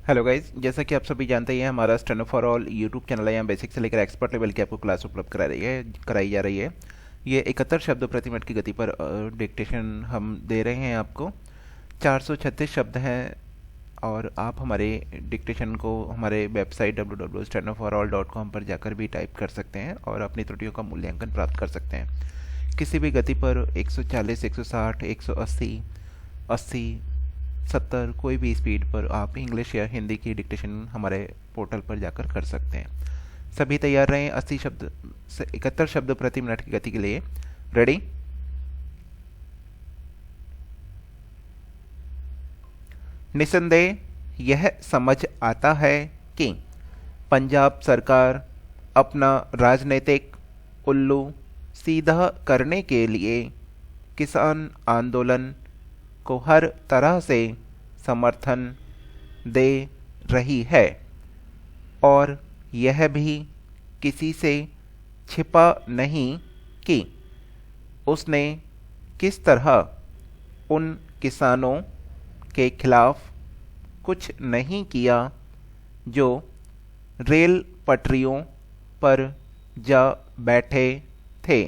Hello guys, जैसा कि आप सभी जानते हैं हमारा steno for all YouTube channel है। यहाँ बेसिक से लेकर एक्सपर्ट लेवल की आपको क्लास उपलब्ध कराई जा रही है। ये 71 शब्द प्रति मिनट की गति पर डिक्टेशन हम दे रहे हैं आपको। 436 शब्द हैं और आप हमारे डिक्टेशन को हमारे वेबसाइट www.stenoforall.com पर जाकर भी टाइप कर सकते हैं और अपनी त्रुटियों का मूल्यांकन प्राप्त कर सकते हैं। किसी भी गति पर 140, 160, 180, 80, 70 कोई भी स्पीड पर आप इंग्लिश या हिंदी की डिक्टेशन हमारे पोर्टल पर जाकर कर सकते हैं। सभी तैयार रहें 80 शब्द से 71 शब्द प्रति मिनट की गति के लिए। रेडी? निसंदेह यह समझ आता है कि पंजाब सरकार अपना राजनीतिक उल्लू सीधा करने के लिए किसान आंदोलन को हर तरह से समर्थन दे रही है और यह भी किसी से छिपा नहीं कि उसने किस तरह उन किसानों के खिलाफ कुछ नहीं किया जो रेल पटरियों पर जा बैठे थे,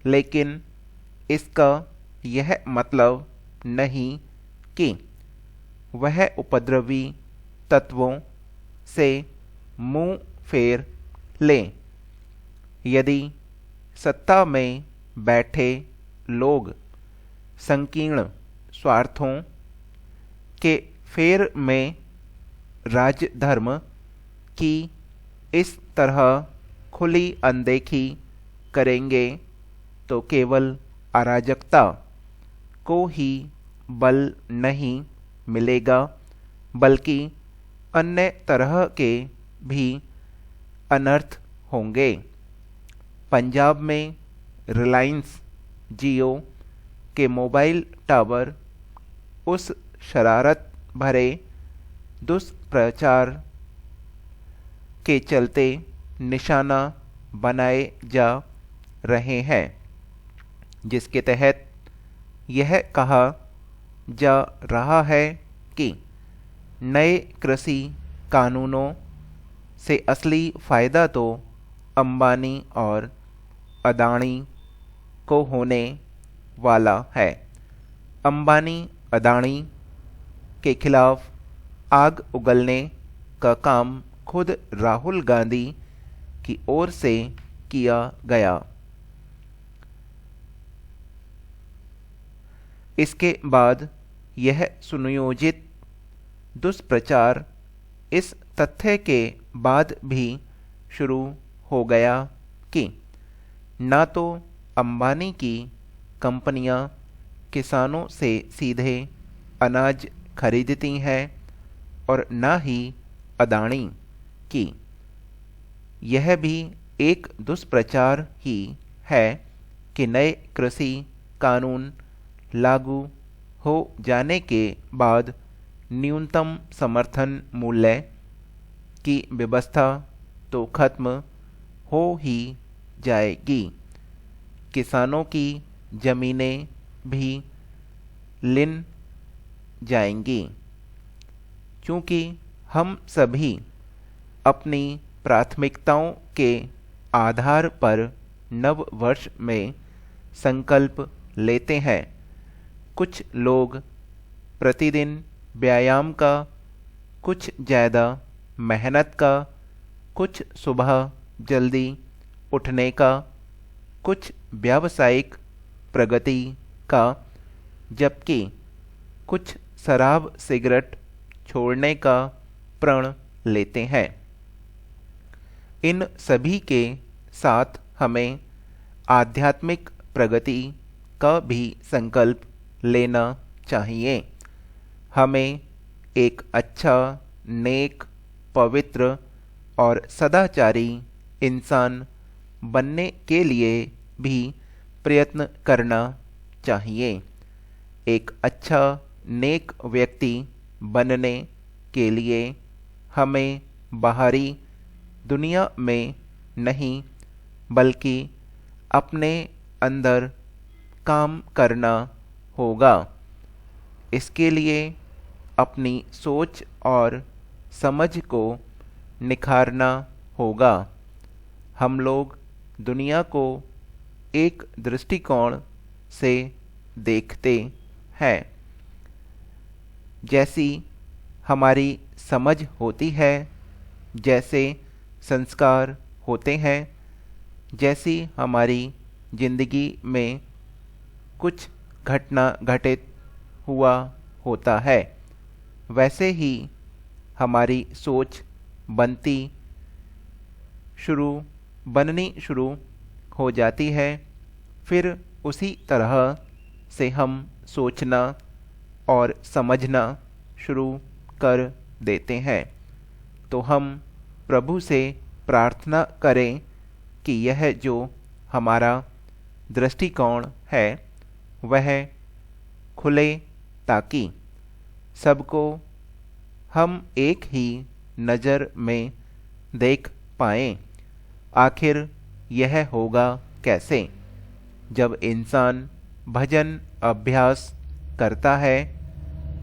लेकिन इसका यह मतलब नहीं कि वह उपद्रवी तत्वों से मुंह फेर लें। यदि सत्ता में बैठे लोग संकीर्ण स्वार्थों के फेर में राजधर्म की इस तरह खुली अनदेखी करेंगे तो केवल अराजकता को ही बल नहीं मिलेगा, बल्कि अन्य तरह के भी अनर्थ होंगे। पंजाब में रिलायंस जियो के मोबाइल टावर उस शरारत भरे दुष्प्रचार के चलते निशाना बनाए जा रहे हैं, जिसके तहत यह कहा जा रहा है कि नए कृषि कानूनों से असली फ़ायदा तो अंबानी और अदानी को होने वाला है। अंबानी अदानी के खिलाफ आग उगलने का काम खुद राहुल गांधी की ओर से किया गया। इसके बाद यह सुनियोजित दुष्प्रचार इस तथ्य के बाद भी शुरू हो गया कि ना तो अंबानी की कंपनियां किसानों से सीधे अनाज खरीदती हैं और ना ही अदानी की। यह भी एक दुष्प्रचार ही है कि नए कृषि कानून लागू हो जाने के बाद न्यूनतम समर्थन मूल्य की व्यवस्था तो खत्म हो ही जाएगी। किसानों की जमीनें भी लिन जाएंगी, क्योंकि हम सभी अपनी प्राथमिकताओं के आधार पर नव वर्ष में संकल्प लेते हैं। कुछ लोग प्रतिदिन व्यायाम का, कुछ ज़्यादा मेहनत का, कुछ सुबह जल्दी उठने का, कुछ व्यावसायिक प्रगति का, जबकि कुछ शराब सिगरेट छोड़ने का प्रण लेते हैं। इन सभी के साथ हमें आध्यात्मिक प्रगति का भी संकल्प लेना चाहिए। हमें एक अच्छा, नेक, पवित्र और सदाचारी इंसान बनने के लिए भी प्रयत्न करना चाहिए। एक अच्छा, नेक व्यक्ति बनने के लिए हमें बाहरी दुनिया में नहीं, बल्कि अपने अंदर काम करना होगा। इसके लिए अपनी सोच और समझ को निखारना होगा। हम लोग दुनिया को एक दृष्टिकोण से देखते हैं। जैसी हमारी समझ होती है, जैसे संस्कार होते हैं, जैसी हमारी जिंदगी में कुछ घटना घटित हुआ होता है, वैसे ही हमारी सोच बननी शुरू हो जाती है। फिर उसी तरह से हम सोचना और समझना शुरू कर देते हैं। तो हम प्रभु से प्रार्थना करें कि यह जो हमारा दृष्टिकोण है वह खुले, ताकि सबको हम एक ही नज़र में देख पाएं। आखिर यह होगा कैसे? जब इंसान भजन अभ्यास करता है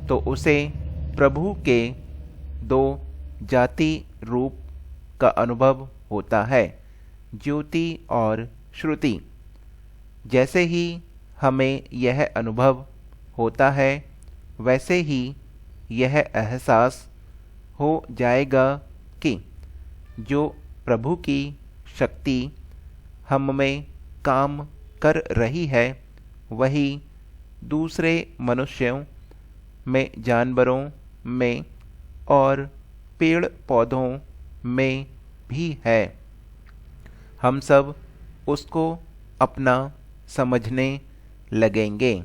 तो उसे प्रभु के दो जाति रूप का अनुभव होता है, ज्योति और श्रुति। जैसे ही हमें यह अनुभव होता है, वैसे ही यह एहसास हो जाएगा कि जो प्रभु की शक्ति हम में काम कर रही है, वही दूसरे मनुष्यों में, जानवरों में और पेड़ पौधों में भी है। हम सब उसको अपना समझने लगेंगे।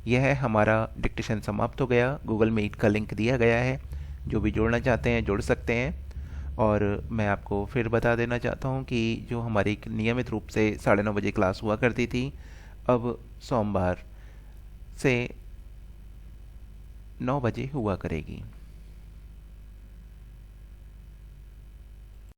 यह हमारा डिक्टेशन समाप्त हो गया। गूगल मीट का लिंक दिया गया है, जो भी जोड़ना चाहते हैं जुड़ सकते हैं। और मैं आपको फिर बता देना चाहता हूँ कि जो हमारी नियमित रूप से 9:30 बजे क्लास हुआ करती थी, अब सोमवार से 9 बजे हुआ करेगी।